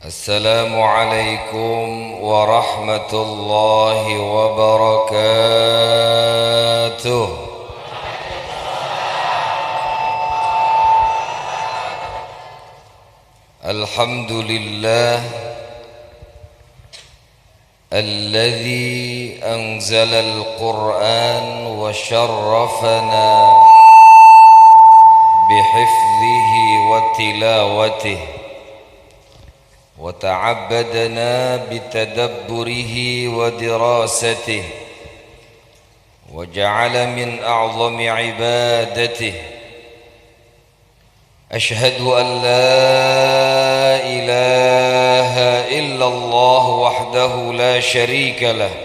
السلام عليكم ورحمة الله وبركاته. الحمد لله الذي أنزل القرآن وشرفنا بحفظه وتلاوته وتعبدنا بتدبره ودراسته وجعل من أعظم عبادته. أشهد أن لا إله إلا الله وحده لا شريك له،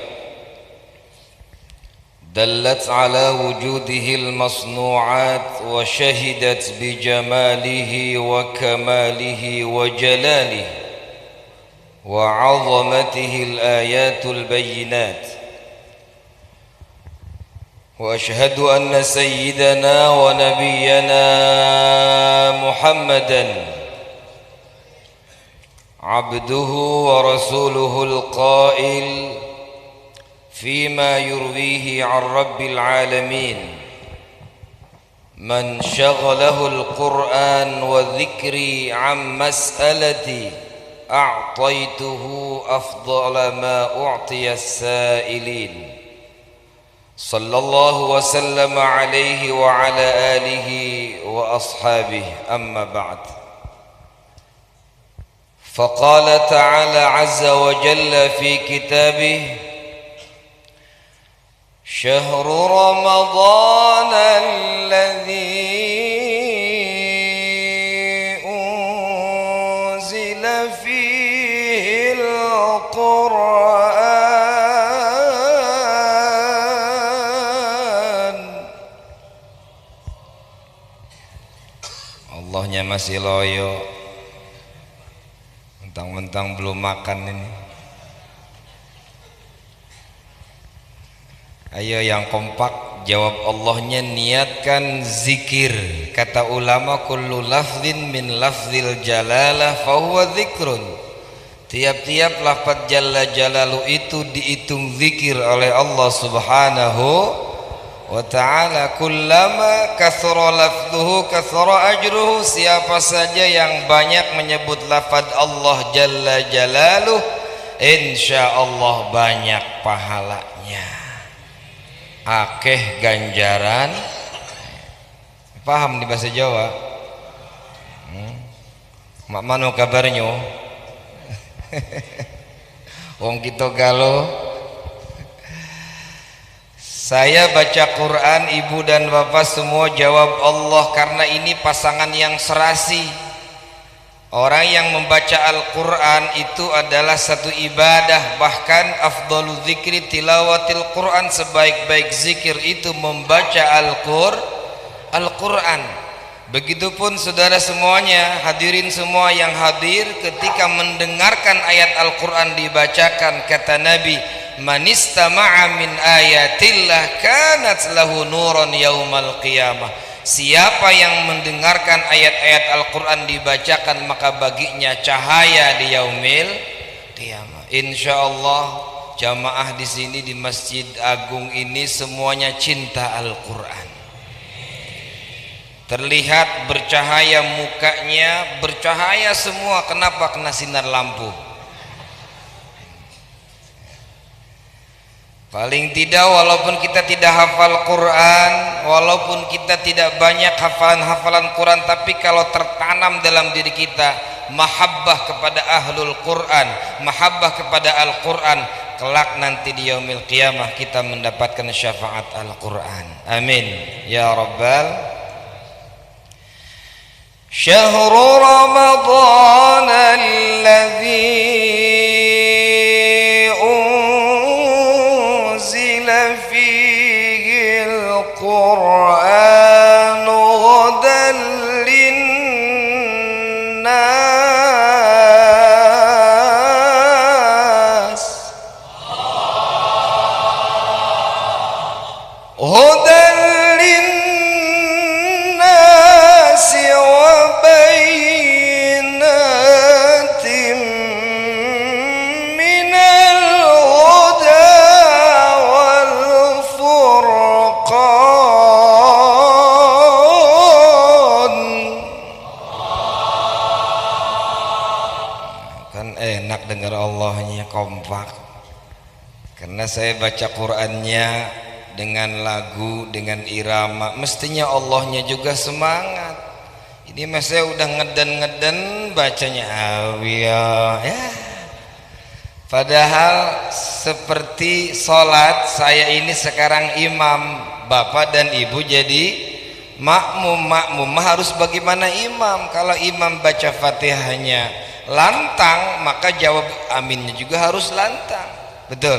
دلت على وجوده المصنوعات وشهدت بجماله وكماله وجلاله وعظمته الآيات البينات. وأشهد أن سيدنا ونبينا محمدًا عبده ورسوله القائل فيما يرويه عن رب العالمين: من شغله القرآن وذكري عن مسألتي أعطيته أفضل ما أعطي السائلين. صلى الله وسلم عليه وعلى آله وأصحابه. أما بعد، فقال تعالى عز وجل في كتابه: شهر رمضان الذي أنزل فيه القرآن Allahnya masih loyo, mentang-mentang belum makan ini. Ayo yang kompak jawab Allahnya, niatkan zikir. Kata ulama, kullu lafzin min lafzil jalalah fahuwa zikrun. Tiap-tiap lafaz jalla jalalu itu dihitung zikir oleh Allah subhanahu wa ta'ala. Kullama kathura lafzuhu kathura ajruhu. Siapa saja yang banyak menyebut lafaz Allah jalla jalaluh, insyaallah banyak pahalanya, akeh ganjaran. Paham di bahasa Jawa? Mak mano kabarnya? Wong kita galau. Saya baca Quran, ibu dan bapak semua jawab Allah, karena ini pasangan yang serasi. Orang yang membaca Al-Quran itu adalah satu ibadah. Bahkan afdalu zikri tilawatil Quran, sebaik-baik zikir itu membaca Al-Quran. Begitupun saudara semuanya, hadirin semua yang hadir, ketika mendengarkan ayat Al-Quran dibacakan, kata Nabi, man istama'a min ayatillah kanat lahu nuran yaumal qiyamah. Siapa yang mendengarkan ayat-ayat Al-Quran dibacakan, maka baginya cahaya di yaumil qiyamah. Insyaallah jamaah di sini di Masjid Agung ini semuanya cinta Al-Quran. Terlihat bercahaya mukanya, bercahaya semua. Kenapa? Kena sinar lampu. Paling tidak, walaupun kita tidak hafal Quran, walaupun kita tidak banyak hafalan-hafalan Quran, tapi kalau tertanam dalam diri kita mahabbah kepada ahlul Quran, mahabbah kepada Al-Quran, kelak nanti di yaumil qiyamah kita mendapatkan syafaat Al-Quran. Amin ya rabbal. Syahrul Ramadan alladzi القرآن هدى للناس هدى للناس وبينات Kan enak dengar Allahnya kompak. Karena saya baca Qur'annya dengan lagu, dengan irama, mestinya Allahnya juga semangat. Ini mas saya udah ngeden-ngeden bacanya awiyah ya. Padahal seperti sholat, saya ini sekarang imam, bapak dan ibu jadi makmum. Makmum harus bagaimana imam? Kalau imam baca fatihahnya lantang, maka jawab aminnya juga harus lantang. Betul?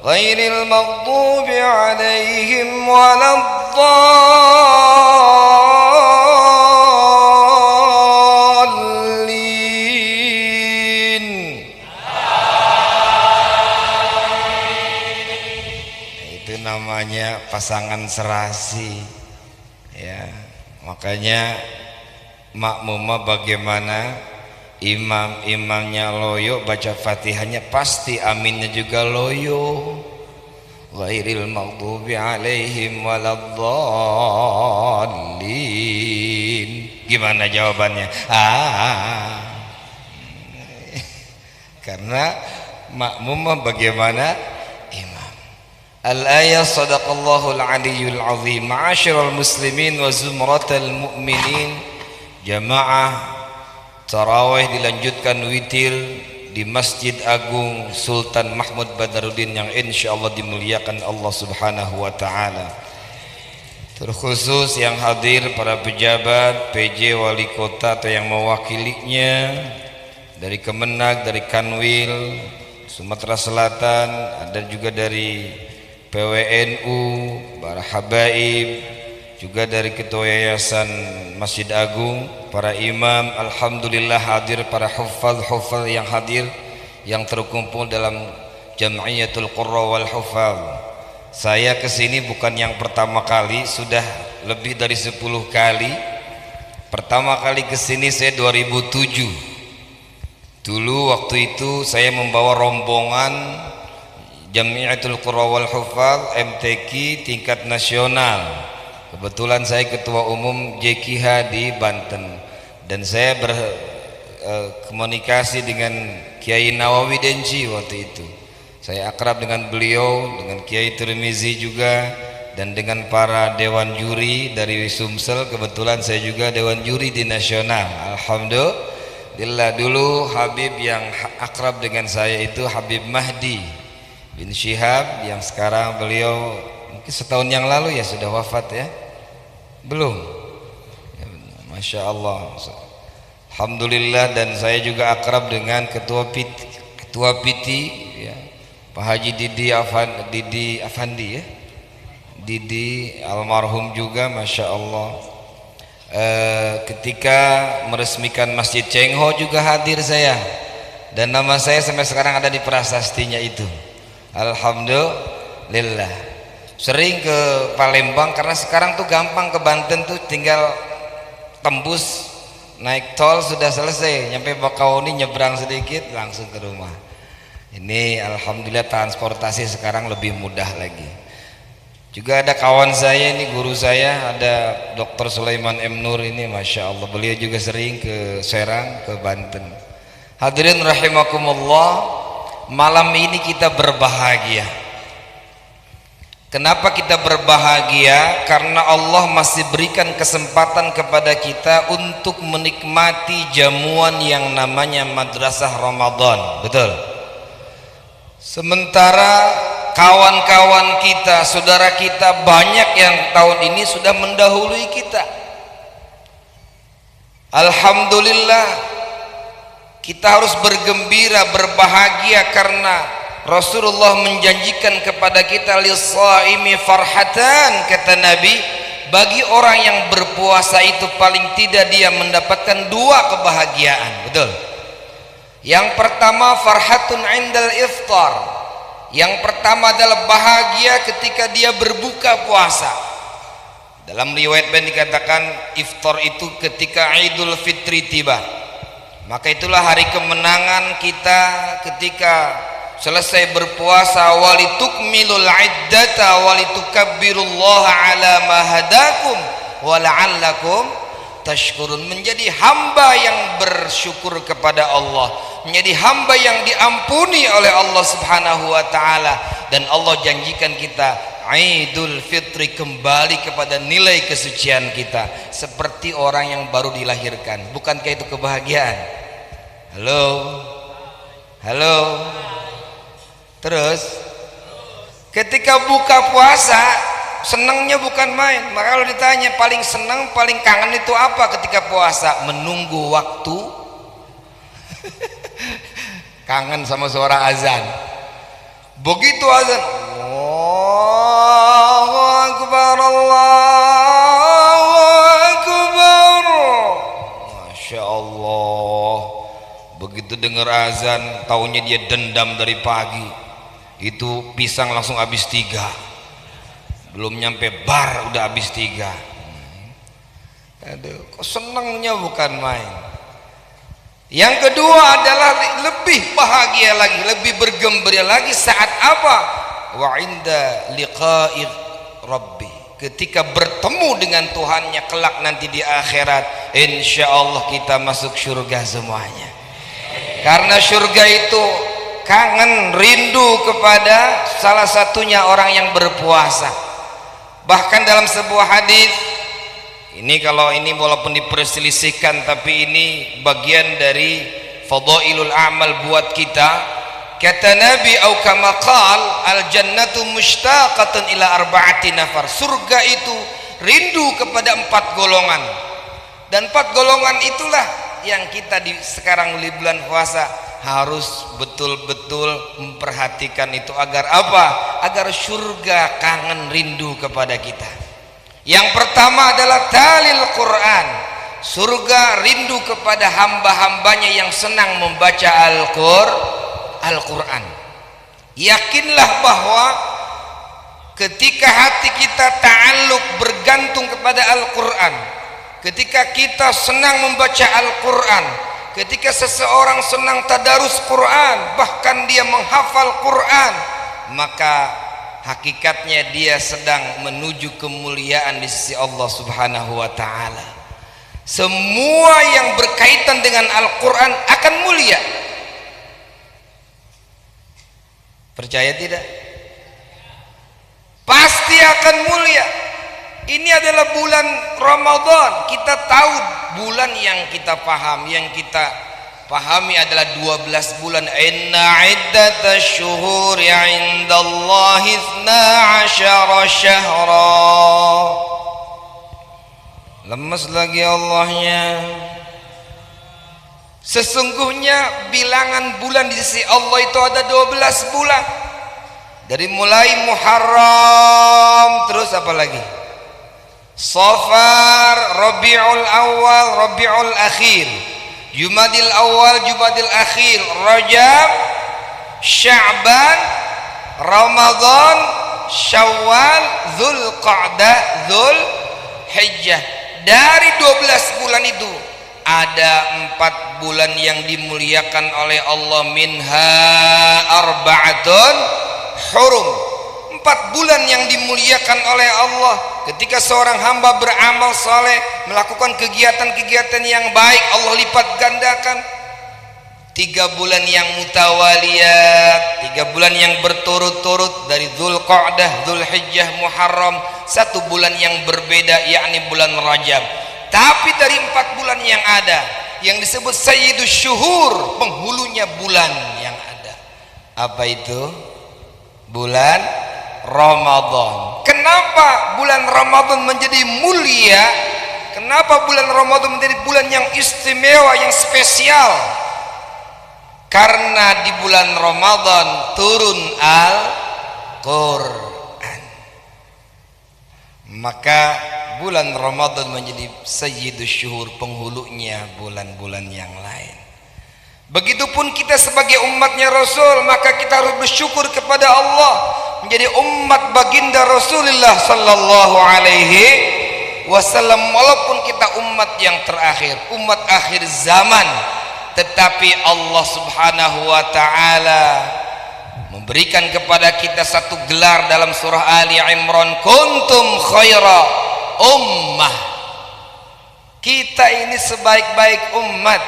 Ghairil maghdubi alaihim waladdallin. Itu namanya pasangan serasi ya. Makanya makmumah bagaimana? Imamnya loyo, baca fatihahnya pasti aminnya juga loyo. Ghairil maghdubi alaihim waladdallin. Gimana jawabannya? Karena makmum bagaimana? Imam. Al-ayah sadaqallahul aliyyul azim. Ma'asyiral muslimin wa zumratal mu'minin, jamaah tarawih dilanjutkan witir di Masjid Agung Sultan Mahmud Badarudin yang insyaallah dimuliakan Allah Subhanahu wa taala. Terkhusus yang hadir para pejabat, PJ, wali kota atau yang mewakilinya dari Kemenag, dari Kanwil Sumatera Selatan, ada juga dari PWNU, para habaib, juga dari ketua yayasan Masjid Agung, para imam, alhamdulillah hadir, para hufaz yang hadir, yang terkumpul dalam Jam'iyatul Qurra wal Hufaz. Saya kesini bukan yang pertama kali, sudah lebih dari 10 kali. Pertama kali kesini saya 2007. Dulu waktu itu saya membawa rombongan Jam'iyatul Qurra wal Hufaz MTQ tingkat nasional. Kebetulan saya ketua umum JKH di Banten, dan saya berkomunikasi dengan Kiai Nawawi Denci waktu itu. Saya akrab dengan beliau, dengan Kiai Tirmizi juga, dan dengan para dewan juri dari Sumsel. Kebetulan saya juga dewan juri di nasional. Alhamdulillah. Dulu Habib yang akrab dengan saya itu Habib Mahdi bin Syihab, yang sekarang beliau mungkin setahun yang lalu ya sudah wafat ya. Belum ya, Masya Allah, alhamdulillah. Dan saya juga akrab dengan ketua Piti ya, Pak Haji Didi Afandi ya, Didi almarhum juga, Masya Allah. Ketika meresmikan Masjid Cengho juga hadir saya, dan nama saya sampai sekarang ada di prasastinya itu. Alhamdulillah. Sering ke Palembang karena sekarang tuh gampang, ke Banten tuh tinggal tembus naik tol sudah selesai, nyampe Bakauni nyebrang sedikit langsung ke rumah. Ini alhamdulillah transportasi sekarang lebih mudah lagi. Juga ada kawan saya ini, guru saya, ada Dr. Sulaiman M. Nur ini, Masya Allah, beliau juga sering ke Serang, ke Banten. Hadirin rahimakumullah, malam ini kita berbahagia. Kenapa kita berbahagia? Karena Allah masih berikan kesempatan kepada kita untuk menikmati jamuan yang namanya Madrasah Ramadan. Betul? Sementara kawan-kawan kita, saudara kita banyak yang tahun ini sudah mendahului kita. Alhamdulillah, kita harus bergembira, berbahagia karena Rasulullah menjanjikan kepada kita, lis-shaimi farhatan, kata Nabi, bagi orang yang berpuasa itu paling tidak dia mendapatkan 2 kebahagiaan. Betul? Yang pertama farhatun indal iftar. Yang pertama adalah bahagia ketika dia berbuka puasa. Dalam riwayat lain dikatakan iftar itu ketika Idul Fitri tiba. Maka itulah hari kemenangan kita ketika selesai berpuasa, walitukmilul iddata walitukabbirullaha ala ma hadakum wa la'allakum tashkurun, menjadi hamba yang bersyukur kepada Allah, menjadi hamba yang diampuni oleh Allah Subhanahu wa taala. Dan Allah janjikan kita Idul Fitri, kembali kepada nilai kesucian kita seperti orang yang baru dilahirkan. Bukankah itu kebahagiaan? Halo, halo. Terus ketika buka puasa senangnya bukan main. Maka kalau ditanya paling senang, paling kangen itu apa ketika puasa? Menunggu waktu. Kangen sama suara azan. Begitu azan, Allahu Akbar, Allahu Akbar, Masya Allah. Begitu dengar azan, taunya dia dendam dari pagi. Itu pisang langsung habis 3, belum nyampe bar udah habis 3. Aduh, kok senangnya bukan main. Yang kedua adalah lebih bahagia lagi, lebih bergembira lagi saat apa? Wa inda liqa'i rabbi, ketika bertemu dengan Tuhannya kelak nanti di akhirat, insya Allah kita masuk surga semuanya. Karena surga itu kangen, rindu kepada salah satunya orang yang berpuasa. Bahkan dalam sebuah hadis, ini kalau ini walaupun diperselisihkan, tapi ini bagian dari fadailul amal buat kita. Kata Nabi, au kama qal, al jannatu mushtaqatun ila arba'ati nafar, surga itu rindu kepada 4 golongan. Dan 4 golongan itulah yang kita sekarang di bulan puasa harus betul-betul memperhatikan itu. Agar apa? Agar surga kangen, rindu kepada kita. Yang pertama adalah talil Quran, surga rindu kepada hamba-hambanya yang senang membaca Al-Quran. Yakinlah bahwa ketika hati kita ta'alluq, bergantung kepada Al-Quran, ketika kita senang membaca Al-Quran, ketika seseorang senang tadarus Quran, bahkan dia menghafal Quran, maka hakikatnya dia sedang menuju kemuliaan di sisi Allah Subhanahu wa taala. Semua yang berkaitan dengan Al-Quran akan mulia. Percaya tidak? Pasti akan mulia. Ini adalah bulan Ramadan. Kita tahu bulan yang kita paham, yang kita pahami adalah 12 bulan. Inna iddatash syuhuri 'indallahi 12 syahra. Lemes lagi Allahnya. Sesungguhnya bilangan bulan di sisi Allah itu ada 12 bulan. Dari mulai Muharram, terus apa lagi? Safar, Rabiul Awal, Rabiul Akhir, Jumadil Awal, Jumadil Akhir, Rajab, Sya'ban, Ramadan, Syawal, Dzulqa'dah, Dzulhijjah. Dari 12 bulan itu ada 4 bulan yang dimuliakan oleh Allah. Minha arba'atun hurum, 4 bulan yang dimuliakan oleh Allah. Ketika seorang hamba beramal saleh, melakukan kegiatan-kegiatan yang baik, Allah lipat gandakan. 3 bulan yang mutawaliyat, 3 bulan yang berturut-turut, dari Dzulqa'dah, Dzulhijjah, Muharram. 1 bulan yang berbeda, yakni bulan Rajab. Tapi dari 4 bulan yang ada, yang disebut Sayyidus Syuhur, penghulunya bulan yang ada, apa itu? Bulan Ramadan. Kenapa bulan Ramadan menjadi mulia? Kenapa bulan Ramadan menjadi bulan yang istimewa, yang spesial? Karena di bulan Ramadan turun Al-Quran. Maka bulan Ramadan menjadi Sayyidus Syuhur, penghulunya bulan-bulan yang lain. Begitupun kita sebagai umatnya Rasul, maka kita harus bersyukur kepada Allah menjadi umat baginda Rasulullah sallallahu alaihi wasallam. Walaupun kita umat yang terakhir, umat akhir zaman, tetapi Allah Subhanahu wa taala memberikan kepada kita satu gelar dalam surah Ali Imran, kuntum khaira ummah. Kita ini sebaik-baik umat,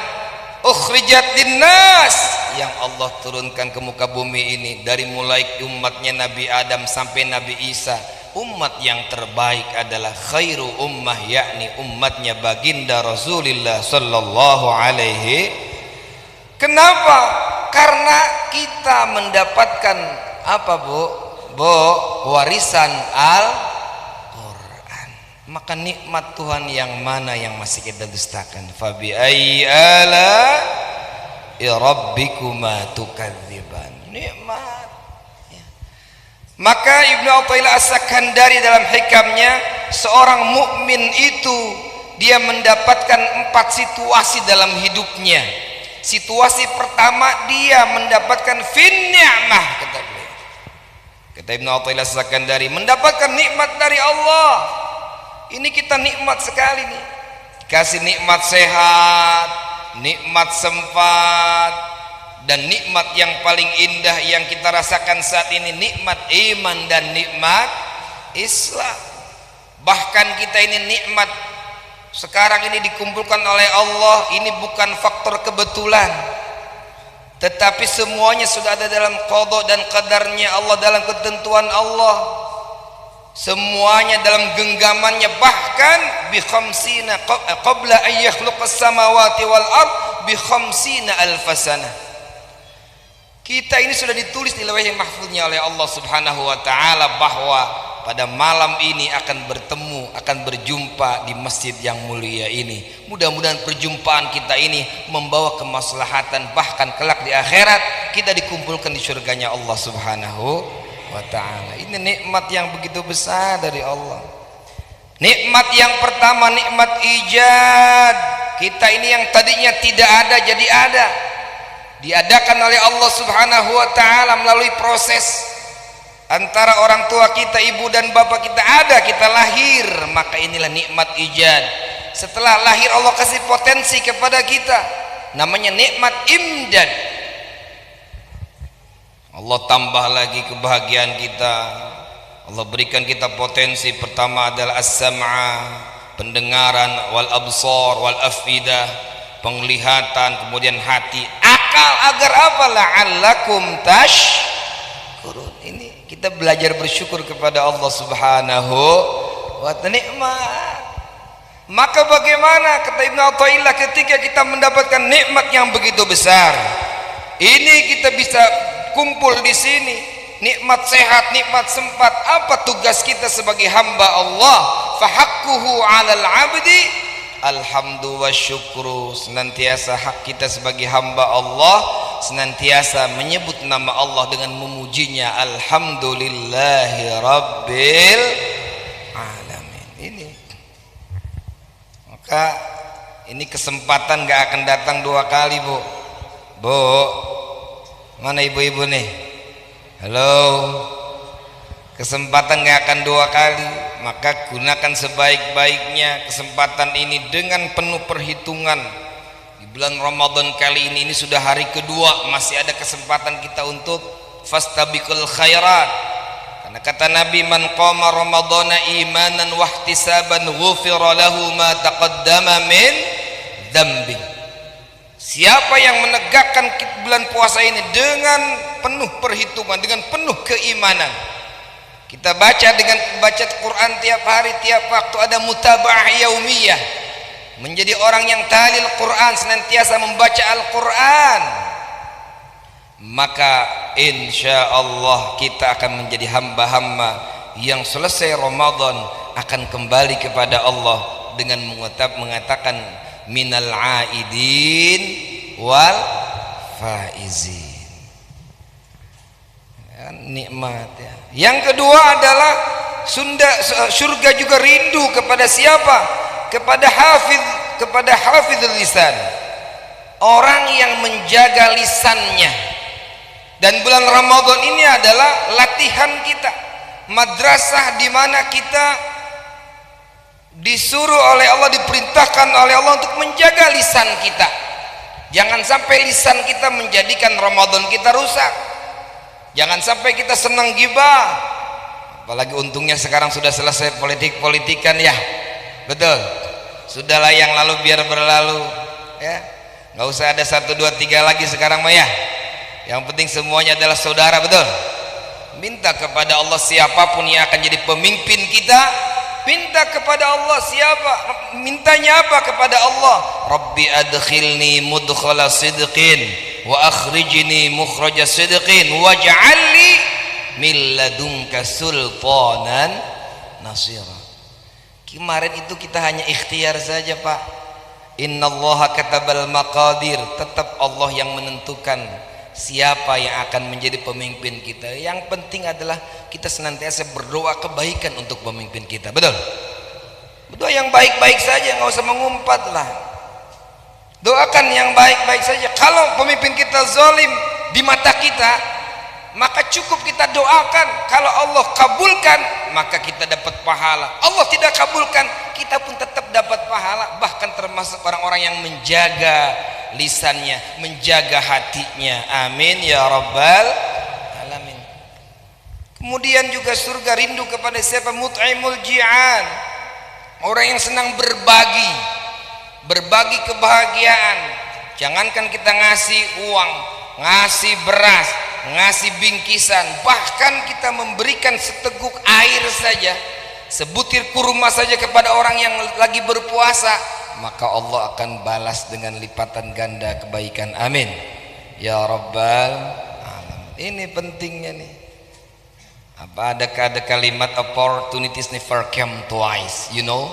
ukhrijat linnas, yang Allah turunkan ke muka bumi ini, dari mulai umatnya Nabi Adam sampai Nabi Isa. Umat yang terbaik adalah khairu ummah, yakni umatnya baginda Rasulullah sallallahu alaihi. Kenapa? Karena kita mendapatkan apa, Bu? Warisan Al-Quran. Maka nikmat Tuhan yang mana yang masih kita dustakan? Fabi ayyi ala rabbikuma tukadziban. Nikmat. Ya. Maka Ibnu Athaillah As-Sakandari dalam hikamnya, seorang mukmin itu dia mendapatkan 4 situasi dalam hidupnya. Situasi pertama, dia mendapatkan fin ni'mah, kata beliau. Kata Ibnu Athaillah As-Sakandari, mendapatkan nikmat dari Allah. Ini kita nikmat sekali nih. Dikasih nikmat sehat, nikmat sempat, dan nikmat yang paling indah yang kita rasakan saat ini, nikmat iman dan nikmat Islam. Bahkan kita ini nikmat sekarang ini dikumpulkan oleh Allah, ini bukan faktor kebetulan, tetapi semuanya sudah ada dalam qada dan qadarnya Allah, dalam ketentuan Allah, semuanya dalam genggamannya. Bahkan bi khamsina qabla an yakhluqas samawati wal ard bi khamsina alfasana. Kita ini sudah ditulis di Lauhul Mahfuznya oleh Allah Subhanahu wa taala bahwa pada malam ini akan bertemu, akan berjumpa di masjid yang mulia ini. Mudah-mudahan perjumpaan kita ini membawa kemaslahatan, bahkan kelak di akhirat kita dikumpulkan di surganya Allah Subhanahu wa ta'ala. Ini nikmat yang begitu besar dari Allah. Nikmat yang pertama, nikmat ijad. Kita ini yang tadinya tidak ada jadi ada, diadakan oleh Allah Subhanahu wa ta'ala melalui proses antara orang tua kita, ibu dan bapak kita ada, kita lahir. Maka inilah nikmat ijad. Setelah lahir Allah kasih potensi kepada kita, namanya nikmat imdad. Allah tambah lagi kebahagiaan kita. Allah berikan kita potensi. Pertama adalah as-sam'a, pendengaran, wal absar, wal afidah, penglihatan, kemudian hati, akal. Agar apa? La'allakum tashkurun. Ini kita belajar bersyukur kepada Allah Subhanahu wa ta'ala. Maka bagaimana, kata Ibnu Athaillah, ketika kita mendapatkan nikmat yang begitu besar ini, kita bisa kumpul di sini, nikmat sehat, nikmat sempat. Apa tugas kita sebagai hamba Allah? Fahaqquhu 'alal 'abdi alhamdu wa syukru. Senantiasa hak kita sebagai hamba Allah senantiasa menyebut nama Allah dengan memujinya. Alhamdulillahi rabbil alamin. Ini maka ini kesempatan gak akan datang 2 kali, Bu. Mana ibu-ibu nih? Halo. Kesempatan gak akan 2 kali. Maka gunakan sebaik-baiknya kesempatan ini dengan penuh perhitungan. Di bulan Ramadan kali ini sudah hari kedua, masih ada kesempatan kita untuk fastabiqul khairat. Karena kata Nabi, man qama ramadhana imanan wahtisaban ghufira lahu ma taqaddama min dzambi. Siapa yang menegakkan bulan puasa ini dengan penuh perhitungan, dengan penuh keimanan, kita baca dengan baca Quran tiap hari, tiap waktu, ada mutaba'ah yaumiyah, menjadi orang yang talil Quran, senantiasa membaca Al-Quran, maka insya Allah kita akan menjadi hamba-hamba yang selesai Ramadan akan kembali kepada Allah dengan mengatakan minal aidin wal faizin. Nikmat ya. Yang kedua adalah surga juga rindu kepada siapa? Kepada hafizul lisan, orang yang menjaga lisannya. Dan bulan Ramadan ini adalah latihan kita, madrasah di mana kita disuruh oleh Allah, diperintahkan oleh Allah untuk menjaga lisan kita. Jangan sampai lisan kita menjadikan Ramadan kita rusak. Jangan sampai kita senang gibah. Apalagi untungnya sekarang sudah selesai politik-politikan ya. Betul. Sudahlah yang lalu biar berlalu ya, nggak usah ada 1, 2, 3 lagi sekarang mah ya. Yang penting semuanya adalah saudara, betul. Minta kepada Allah siapapun yang akan jadi pemimpin kita, minta kepada Allah siapa, mintanya apa kepada Allah? Rabbi adkhilni mudkhala sidqin wa akhrijni mukhraja sidqin waj'alni min ladunka sultanan nasira. Kemarin itu kita hanya ikhtiar saja, Pak. Innallaha katabal maqadir, tetap Allah yang menentukan siapa yang akan menjadi pemimpin kita. Yang penting adalah kita senantiasa berdoa kebaikan untuk pemimpin kita, betul? Berdoa yang baik-baik saja, nggak usah mengumpat lah. Doakan yang baik-baik saja. Kalau pemimpin kita zalim di mata kita, maka cukup kita doakan. Kalau Allah kabulkan, maka kita dapat pahala. Allah tidak kabulkan, kita pun tetap dapat pahala. Bahkan termasuk orang-orang yang menjaga lisannya, menjaga hatinya. Amin ya rabbal alamin. Kemudian juga surga rindu kepada siapa? Mut'imul ji'an, orang yang senang berbagi, berbagi kebahagiaan. Jangankan kita ngasih uang, ngasih beras, ngasih bingkisan, bahkan kita memberikan seteguk air saja, sebutir kurma saja kepada orang yang lagi berpuasa, maka Allah akan balas dengan lipatan ganda kebaikan. Amin ya rabbal alamin. Ini pentingnya nih. Apa ada kalimat opportunities never come twice, you know?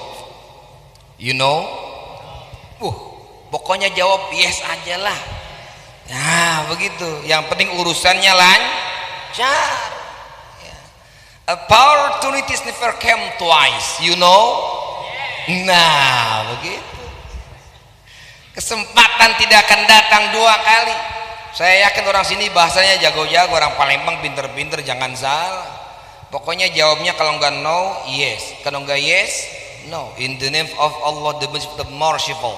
Pokoknya jawab yes aja lah. Nah begitu, yang penting urusannya lancar ya. Opportunities never come twice, you know? Nah begitu, kesempatan tidak akan datang 2 kali. Saya yakin orang sini bahasanya jago-jago, orang Palembang pinter-pinter, jangan salah. Pokoknya jawabnya kalau enggak no, yes. Kalau enggak yes, no. In the name of Allah, the merciful.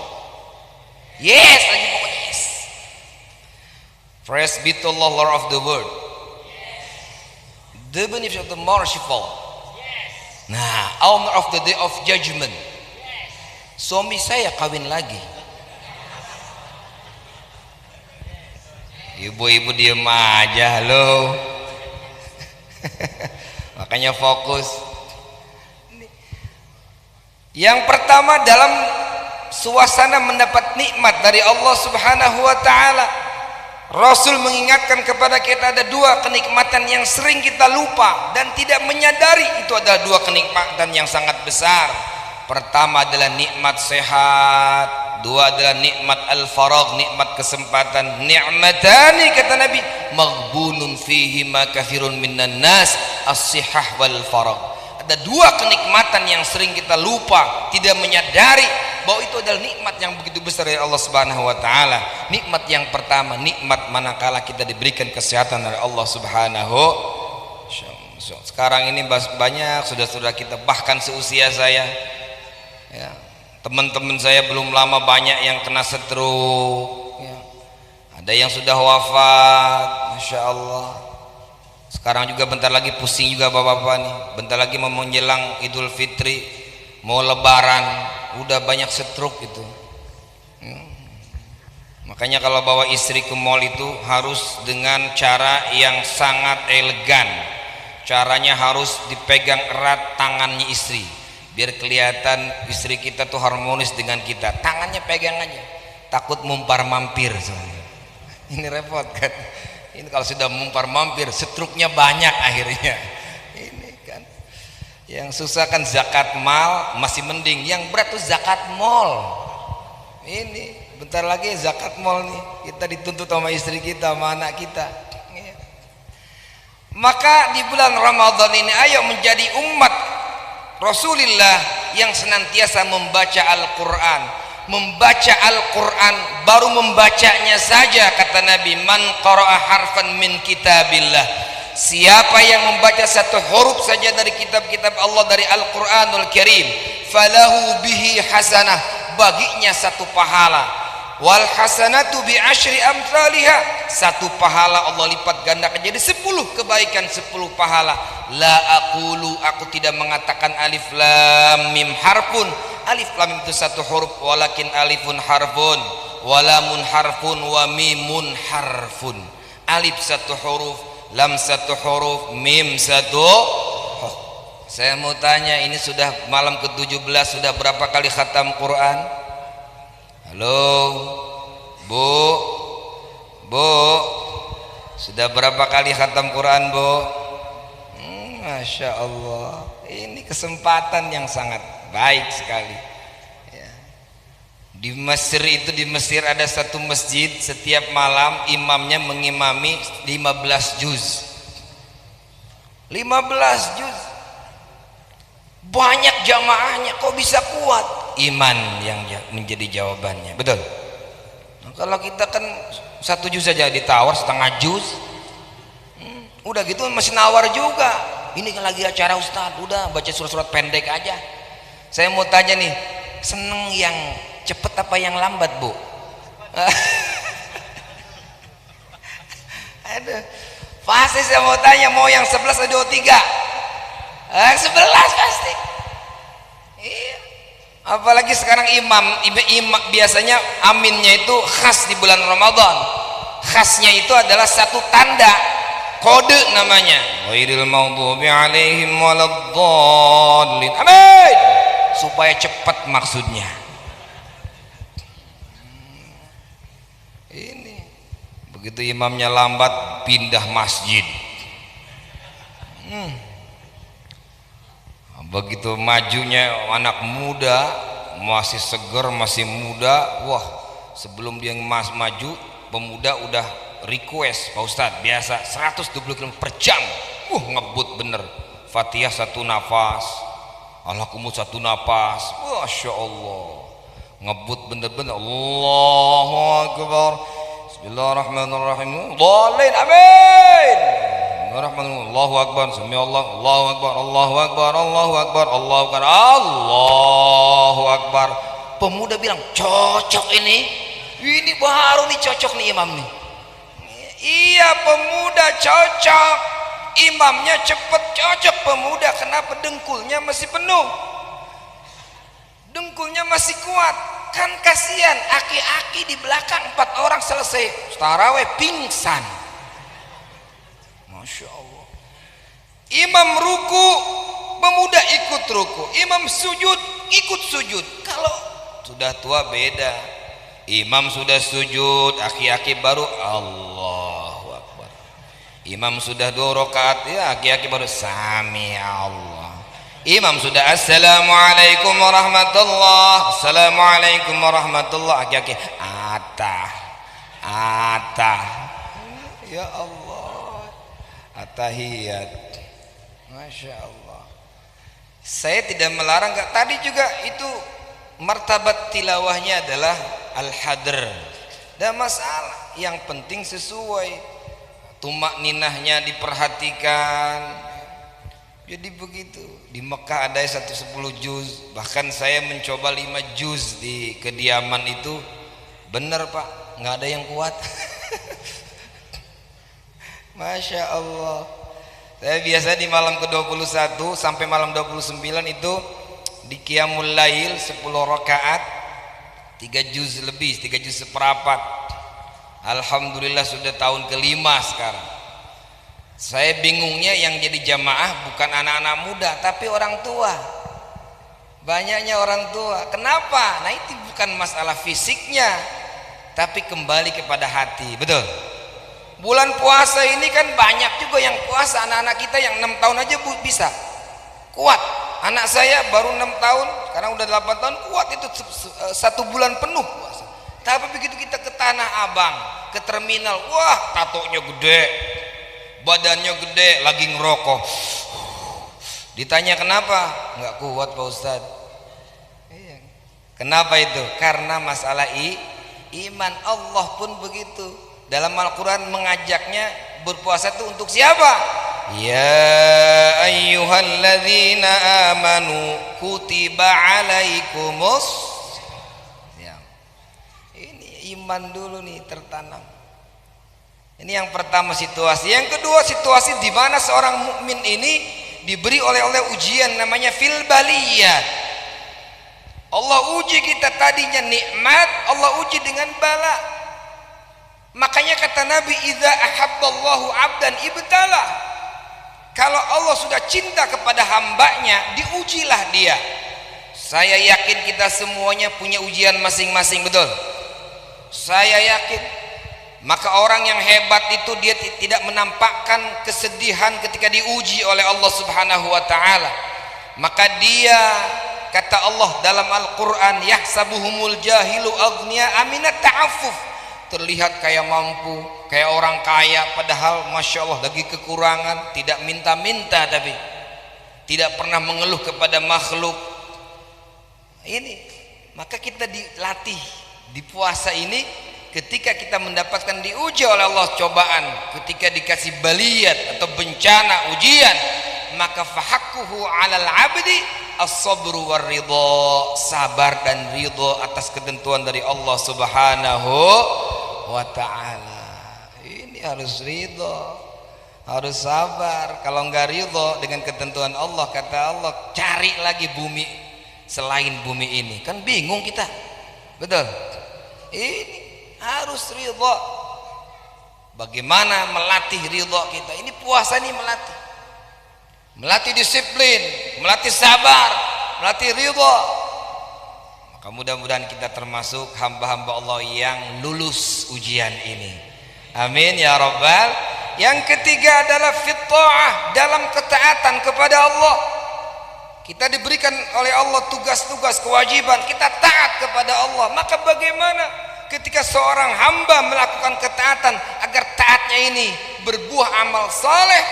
Yes lagi, pokoknya yes. Praise be to Allah, Lord of the world. The benefit of the merciful. Nah, owner of the day of judgment. Suami saya kawin lagi. Ibu-ibu diem aja, halo. Makanya fokus. Yang pertama, dalam suasana mendapat nikmat dari Allah Subhanahu wa taala, Rasul mengingatkan kepada kita ada 2 kenikmatan yang sering kita lupa dan tidak menyadari. Itu adalah 2 kenikmatan yang sangat besar. Pertama adalah nikmat sehat, 2 adalah nikmat al-faragh, nikmat kesempatan. Ni'matani, kata Nabi, maghbunun fihi ma kathirun minan nas, as-sihah wal faragh. Ada 2 kenikmatan yang sering kita lupa, tidak menyadari bahwa itu adalah nikmat yang begitu besar dari Allah Subhanahu wa taala. Nikmat yang pertama, nikmat manakala kita diberikan kesehatan dari Allah Subhanahu. Sekarang ini banyak saudara-saudara kita, bahkan seusia saya ya, teman-teman saya belum lama banyak yang kena stroke ya. Ada yang sudah wafat, Masya Allah. Sekarang juga bentar lagi pusing juga bapak-bapak nih, bentar lagi mau menjelang Idul Fitri, mau lebaran, udah banyak stroke itu. Makanya kalau bawa istri ke mall itu harus dengan cara yang sangat elegan. Caranya harus dipegang erat tangannya istri, biar kelihatan istri kita tuh harmonis dengan kita. Tangannya pegang aja, takut mumpar mampir soalnya. Ini repot kan. Ini kalau sudah mumpar mampir, stroke-nya banyak akhirnya. Ini kan yang susah kan zakat mal masih mending, yang berat tuh zakat mall. Ini bentar lagi zakat mall nih, kita dituntut sama istri kita, sama anak kita. Maka di bulan Ramadan ini ayo menjadi umat Rasulullah yang senantiasa membaca Al-Quran. Membaca Al-Quran, baru membacanya saja, kata Nabi, man qara'a harfan min kitabillah, siapa yang membaca 1 huruf saja dari kitab-kitab Allah, dari Al-Quranul Karim, falahu bihi hasanah, baginya 1 pahala. Wal hasanatu bi asyri amsalihha, 1 pahala Allah lipat gandakan jadi 10 kebaikan, 10 pahala. La aqulu, aku tidak mengatakan alif lam mim harfun, Alif lam mim itu satu huruf, walakin alifun harfun, walamun harfun, wa mimun harfun. Alif satu huruf, lam satu huruf, mim satu huruf. Saya mau tanya, ini sudah malam ke-17, sudah berapa kali khatam Quran? Halo Bu, Bu, sudah berapa kali khatam Quran Bu? Masya Allah, ini kesempatan yang sangat baik sekali ya. Di Mesir itu, di Mesir ada satu masjid, setiap malam imamnya mengimami 15 juz. 15 juz, banyak jamaahnya, kok bisa kuat? Iman yang menjadi jawabannya, betul. Nah, kalau kita kan 1 juz saja ditawar setengah juz, udah gitu masih nawar juga. Ini kan lagi acara Ustadz, udah baca surat-surat pendek aja. Saya mau tanya nih, seneng yang cepet apa yang lambat Bu? Aduh, pasti saya mau tanya, mau yang 11 atau 23? 11 pasti. Iya. Apalagi sekarang imam biasanya aminnya itu khas di bulan Ramadan. Khasnya itu adalah satu tanda, kode namanya, ghairil maghdubi alaihim waladdallin, amin, supaya cepat maksudnya. Ini begitu imamnya lambat, pindah masjid. Begitu majunya anak muda, masih seger, masih muda, wah, sebelum dia maju, pemuda udah request, Pak Ustadz, biasa 120 km per jam, ngebut bener. Fatihah satu nafas, Al-Qumut satu nafas, Masya Allah, ngebut bener-bener. Allahu Akbar, Bismillahirrahmanirrahim, dhalin, amin. Allahu Akbar, Samiallah, Allahu Akbar, Allahu Akbar, Allahu Akbar, Allahu Akbar, Allahu Akbar. Pemuda bilang, cocok ini baru nih, cocok nih imam nih. Iya, pemuda cocok, imamnya cepet, cocok pemuda. Kenapa? Dengkulnya masih penuh, dengkulnya masih kuat. Kan kasihan aki-aki di belakang 4 orang selesai tarawih pingsan. Masya Allah. Imam ruku, pemuda ikut ruku. Imam sujud, ikut sujud. Kalau sudah tua beda. Imam sudah sujud, aki-aki baru Allahu Akbar. Imam sudah 2 rakaat, ya aki-aki baru Sami Allah. Imam sudah Assalamualaikum warahmatullah, Assalamualaikum warahmatullah, aki-aki atah, atah. Ya Allah, atahiyat. Masya Allah. Saya tidak melarang, tadi juga itu martabat tilawahnya adalah al-hadr, dan masalah yang penting sesuai, tumak ninahnya diperhatikan. Jadi begitu. Di Mekah ada 110 juz, bahkan saya mencoba 5 juz di kediaman itu, bener Pak, nggak ada yang kuat. Masya Allah. Saya biasa di malam ke-21 sampai malam 29 itu di Qiyamul Lail 10 rakaat 3 juz lebih, 3 juz seperempat. Alhamdulillah sudah tahun ke-5 sekarang. Saya bingungnya yang jadi jamaah bukan anak-anak muda tapi orang tua. Banyaknya orang tua. Kenapa? Nah, itu bukan masalah fisiknya, tapi kembali kepada hati. Betul. Bulan puasa ini kan banyak juga yang puasa, anak-anak kita yang 6 tahun aja bisa kuat. Anak saya baru 6 tahun, sekarang udah 8 tahun, kuat itu 1 bulan penuh puasa. Tapi begitu kita ke Tanah Abang, ke terminal, wah, tatonya gede, badannya gede, lagi ngerokok. Ditanya kenapa? Nggak kuat Pak Ustadz. Kenapa itu? Karena masalah iman. Allah pun begitu. Dalam Al-Quran mengajaknya berpuasa itu untuk siapa? Ya ayyuhalladzina amanu kutiba alaikumus. Ya. Ini iman dulu nih tertanam. Ini yang pertama situasi. Yang kedua situasi di mana seorang mukmin ini diberi oleh ujian namanya fil baliyat. Allah uji kita tadinya nikmat, Allah uji dengan bala. Makanya kata Nabi, idza ahabballahu 'abdan ibtala. Kalau Allah sudah cinta kepada hambanya, diujilah dia. Saya yakin kita semuanya punya ujian masing-masing, betul? Saya yakin. Maka orang yang hebat itu dia tidak menampakkan kesedihan ketika diuji oleh Allah Subhanahu wa taala. Maka dia, kata Allah dalam Al-Qur'an, yahsabuhumul jahilu aghnia aminat ta'affuf. Terlihat kayak mampu, kayak orang kaya, padahal Masya Allah lagi kekurangan, tidak minta-minta, tapi tidak pernah mengeluh kepada makhluk. Ini maka kita dilatih di puasa ini, ketika kita mendapatkan diuji oleh Allah cobaan, ketika dikasih baliyat atau bencana ujian, maka fahaqquhu 'alal 'abdi as-sabru war ridha, sabar dan ridha atas ketentuan dari Allah Subhanahu wa ta'ala. Ini harus ridha, harus sabar. Kalau enggak ridha dengan ketentuan Allah, kata Allah, cari lagi bumi selain bumi ini. Kan bingung kita, betul? Ini harus ridha. Bagaimana melatih ridha kita? Ini puasa ini melatih disiplin, melatih sabar, melatih ridha. Maka mudah-mudahan kita termasuk hamba-hamba Allah yang lulus ujian ini. Amin ya rabbal. Yang ketiga adalah fit ta'ah, dalam ketaatan kepada Allah. Kita diberikan oleh Allah tugas-tugas, kewajiban, kita taat kepada Allah. Maka bagaimana ketika seorang hamba melakukan ketaatan agar taatnya ini berbuah amal saleh?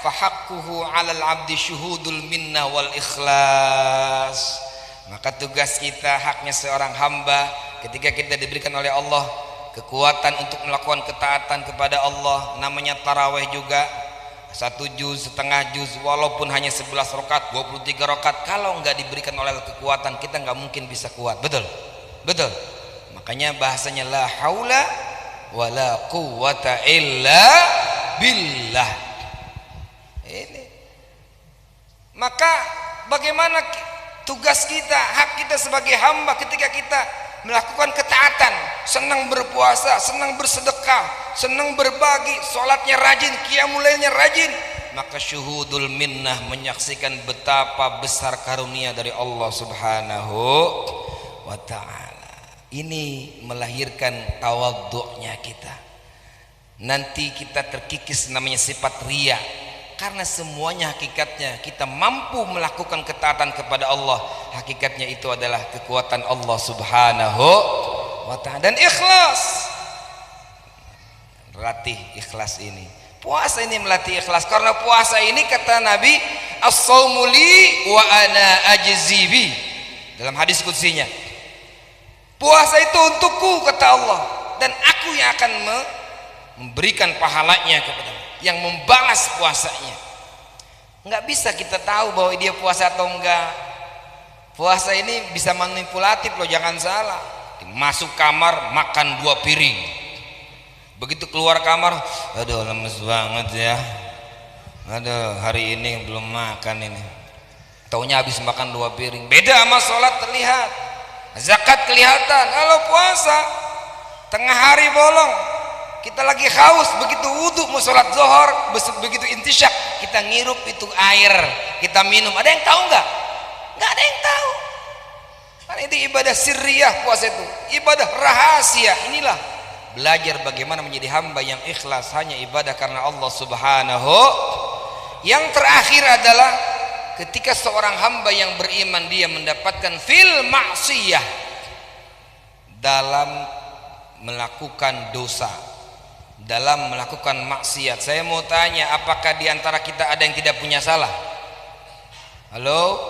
Fahaqquhu 'alal 'abdi syuhudul minnah wal ikhlas. Maka tugas kita, haknya seorang hamba ketika kita diberikan oleh Allah kekuatan untuk melakukan ketaatan kepada Allah, namanya tarawih juga, 1 juz, setengah juz, walaupun hanya 11 rakaat, 23 rakaat, kalau enggak diberikan oleh kekuatan, kita enggak mungkin bisa kuat. Betul? Betul. Makanya bahasanya la haula wala quwwata illa billah. Ini. Maka bagaimana tugas kita, hak kita sebagai hamba ketika kita melakukan ketaatan, senang berpuasa, senang bersedekah, senang berbagi, sholatnya rajin, qiyamul lailnya rajin, maka syuhudul minnah, menyaksikan betapa besar karunia dari Allah Subhanahu wa ta'ala. Ini melahirkan tawadhu'nya kita. Nanti kita terkikis namanya sifat riya. Karena semuanya hakikatnya kita mampu melakukan ketaatan kepada Allah, hakikatnya itu adalah kekuatan Allah Subhanahu wa ta'ala. Dan ikhlas, latih ikhlas ini. Puasa ini melatih ikhlas, karena puasa ini kata Nabi, as-shaumu li wa ana ajzi bi. Dalam hadis qudsinya, puasa itu untukku kata Allah, dan aku yang akan memberikan pahalanya kepada yang membalas puasanya. Enggak bisa kita tahu bahwa dia puasa atau enggak. Puasa ini bisa manipulatif loh, jangan salah. Masuk kamar makan 2 piring, begitu keluar kamar, aduh lemes banget ya, aduh hari ini belum makan ini. Taunya habis makan 2 piring. Beda sama sholat, terlihat, zakat kelihatan. Kalau puasa tengah hari bolong, kita lagi haus, begitu wudhu mau sholat zuhur, begitu intisyak kita ngirup itu air, kita minum. Ada yang tahu nggak? Nggak ada yang tahu. Karena itu ibadah sirriyah, puasa itu ibadah rahasia. Inilah belajar bagaimana menjadi hamba yang ikhlas, hanya ibadah karena Allah Subhanahu. Yang terakhir adalah ketika seorang hamba yang beriman dia mendapatkan fil maksiyah, dalam melakukan dosa, dalam melakukan maksiat. Saya mau tanya, apakah di antara kita ada yang tidak punya salah? Halo?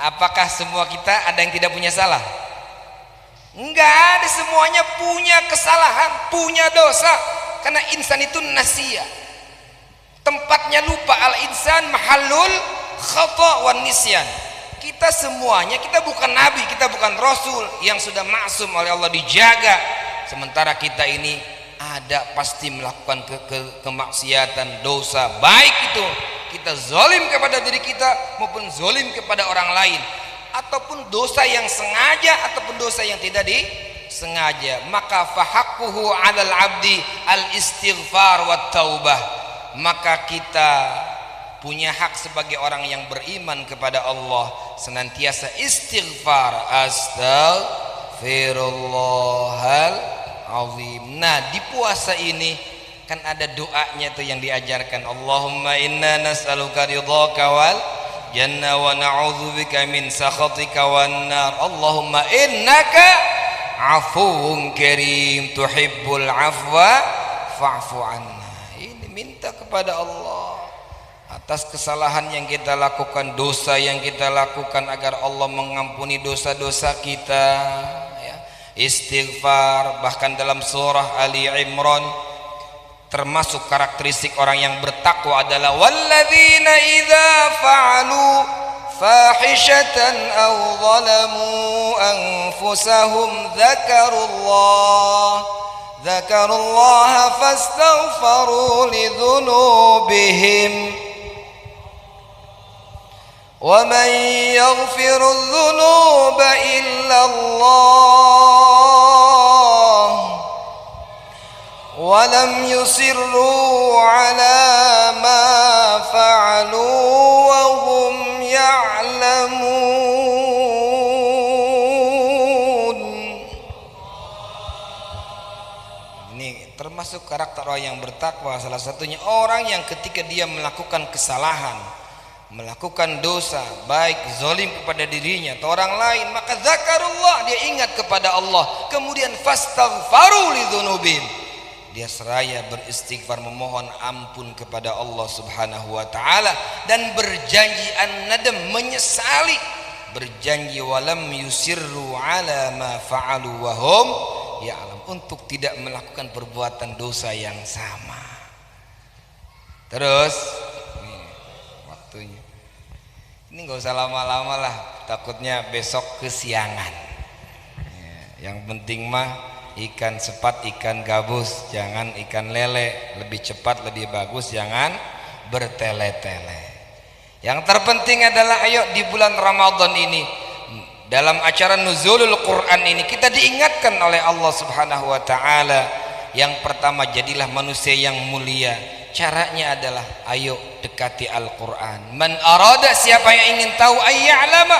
Apakah semua kita ada yang tidak punya salah? Enggak ada, semuanya punya kesalahan, punya dosa. Karena insan itu nasia, tempatnya lupa. Al-insan mahallul khata' wan nisyan. Kita semuanya, kita bukan nabi, kita bukan rasul yang sudah maksum oleh Allah, dijaga. Sementara kita ini ada pasti melakukan kemaksiatan, dosa, baik itu kita zalim kepada diri kita maupun zalim kepada orang lain. ataupun dosa yang sengaja ataupun dosa yang tidak disengaja, maka fahaqquhu 'alal 'abdi al-istighfar wat taubah. Maka kita punya hak sebagai orang yang beriman kepada Allah senantiasa istighfar, astaghfirullahal azim. Nah, di puasa ini kan ada doanya tuh yang diajarkan. Allahumma inna nas'aluka ridhaka wal jannah wa na'udzubika min sakhatika wan nar. Allahumma innaka afuwun karim tuhibbul afwa fa'fu anna. Ini minta kepada Allah atas kesalahan yang kita lakukan, dosa yang kita lakukan, agar Allah mengampuni dosa-dosa kita ya. Istighfar. Bahkan dalam surah Ali Imran termasuk karakteristik orang yang bertakwa adalah walladzina idza fa'alu fahishatan aw zalamu anfusahum dzakarullaha fastaghfaru lidzunubihim wa man yaghfiru dzunuba illa Allah wa lam yusirru ala ma fa'alu wa hum ya'lamun. Ini termasuk karakter orang yang bertakwa. Salah satunya orang yang ketika dia melakukan kesalahan, melakukan dosa, baik zalim kepada dirinya atau orang lain, maka zakarullah, dia ingat kepada Allah, kemudian fastaghfaru lidzunubihim, dia seraya beristighfar, memohon ampun kepada Allah Subhanahu wa taala, dan berjanji an-nadam, menyesali, berjanji walam yusirru ala ma fa'alu wa hum ya'lam, untuk tidak melakukan perbuatan dosa yang sama. Terus waktunya ini nggak usah lama-lama lah, takutnya besok kesiangan ya. Yang penting mah ikan sepat, ikan gabus, jangan ikan lele. Lebih cepat lebih bagus, jangan bertele-tele. Yang terpenting adalah ayo di bulan Ramadan ini, dalam acara nuzulul Quran ini, kita diingatkan oleh Allah Subhanahu wa taala. Yang pertama, jadilah manusia yang mulia. Caranya adalah ayo dekati Al-Quran. Man arada, siapa yang ingin tahu, ayya'lama,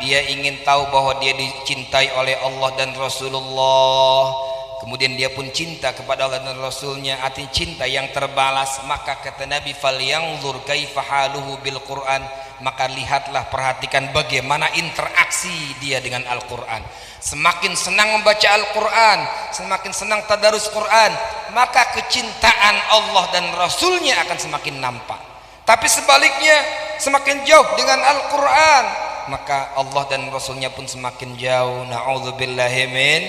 dia ingin tahu bahwa dia dicintai oleh Allah dan Rasulullah, kemudian dia pun cinta kepada Allah dan Rasulnya, artinya cinta yang terbalas, maka kata Nabi falyanzur kaifa haluhu bil Quran, maka lihatlah, perhatikan bagaimana interaksi dia dengan Al-Quran. Semakin senang membaca Al-Quran, semakin senang tadarus Quran, maka kecintaan Allah dan Rasulnya akan semakin nampak. Tapi sebaliknya, semakin jauh dengan Al-Quran, maka Allah dan Rasulnya pun semakin jauh. Na'udzubillahi min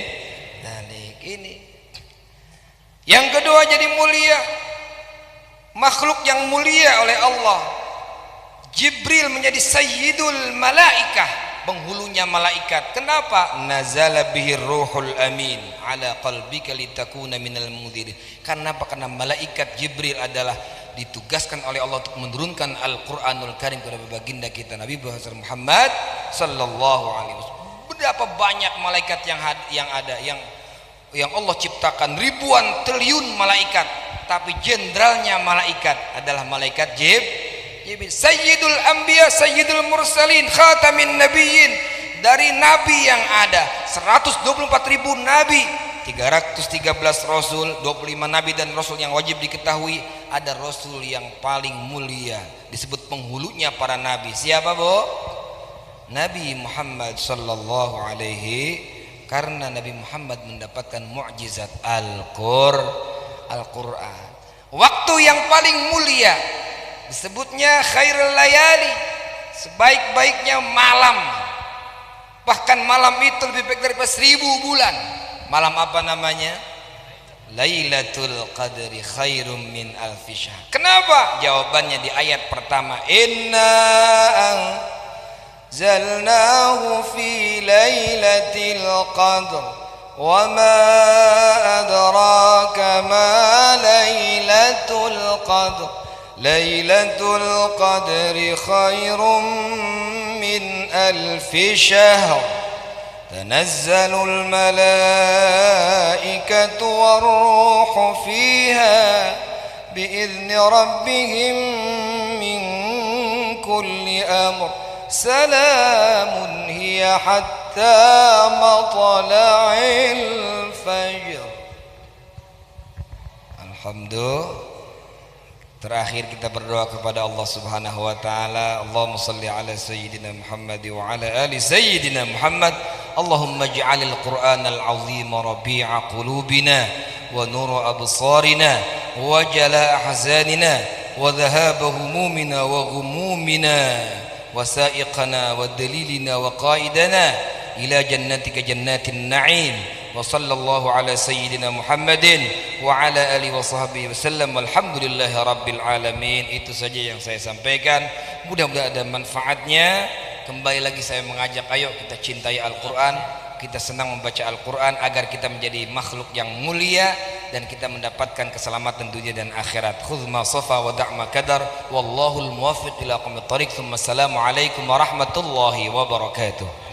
dzalik. Ini yang kedua, jadi mulia, makhluk yang mulia oleh Allah. Jibril menjadi sayyidul malaikah, penghulunya malaikat. Kenapa? Nazala bihir ruhul amin ala qalbika litakuna minal mundhirin. Karena apa? Karena malaikat Jibril adalah ditugaskan oleh Allah untuk menurunkan Al-Quranul Karim kepada baginda kita Nabi Muhammad sallallahu alaihi wasallam. Berapa banyak malaikat yang ada, yang Allah ciptakan, ribuan triliun malaikat, tapi jenderalnya malaikat adalah malaikat Jibril. Sayyidul Anbiya, Sayyidul Mursalin, Khatamin Nabiyyin. Dari nabi yang ada 124.000 nabi, 313 rasul, 25 nabi dan rasul yang wajib diketahui. Ada rasul yang paling mulia, disebut penghulunya para nabi. Siapa, Bu? Nabi Muhammad sallallahu alaihi, karena Nabi Muhammad mendapatkan mukjizat Al-Quran. Waktu yang paling mulia disebutnya khairul layali, sebaik-baiknya malam. Bahkan malam itu lebih baik daripada 1000 bulan. Malam apa namanya? Lailatul Qadri khairum min alfi syahr. Kenapa? Jawabannya di ayat pertama, inna anzalnahu fi lailatul qadr wa ma adraka ma lailatul qadr Lailatul Qadri khairum min alfi syahr. Tanazzalul malaikatu war-ruhu fiha bi'izni rabbihim min kulli amr. Salamun hiya hatta matla'il fajr. Alhamdulillah. Terakhir kita berdoa kepada Allah Subhanahu wa taala. Allahumma shalli ala sayyidina Muhammad wa ala ali sayyidina Muhammad. Allahumma ij'alil Qur'anal 'azima rabi'a qulubina wa nura absarina wa jalaa ahzanina wa dhahaba humumina wa ghumumina wa sa'iqana wa dalilina wa qaidana ila jannatika jannatin na'im. Wa sallallahu ala sayyidina Muhammadin wa ala alihi wa sahbihi wasallam. Walhamdulillahi rabbil alamin. Itu saja yang saya sampaikan, mudah-mudahan ada manfaatnya. Kembali lagi saya mengajak, ayo kita cintai Al-Quran, kita senang membaca Al-Quran agar kita menjadi makhluk yang mulia dan kita mendapatkan keselamatan dunia dan akhirat. Khudh ma safa wa da' ma kadar, wallahul muwaffiq ila aqwamit thariq. Assalamualaikum warahmatullahi wabarakatuh.